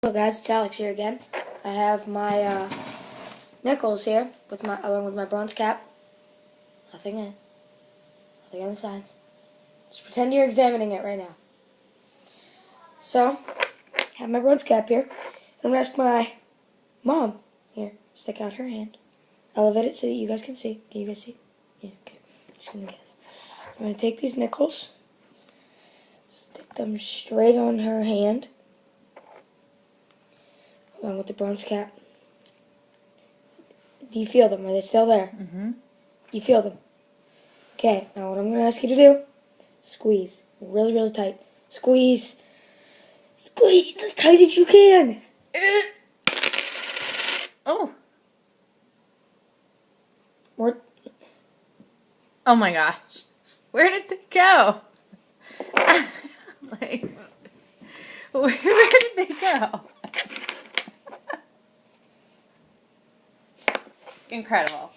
Hello guys, it's Alex here again. I have my nickels here along with my bronze cap. Nothing in it. Nothing on the sides. Just pretend you're examining it right now. So, I have my bronze cap here. I'm gonna ask my mom here, stick out her hand. Elevate it so that you guys can see. Can you guys see? Yeah, okay. Just gonna guess. I'm gonna take these nickels, stick them straight on her hand, along with the bronze cap. Do you feel them? Are they still there? Mm-hmm. You feel them? Okay, now what I'm going to ask you to do, squeeze. Really, really tight. Squeeze. Squeeze as tight as you can. Oh. More. Oh my gosh. Where did they go? Like, where did they go? Incredible.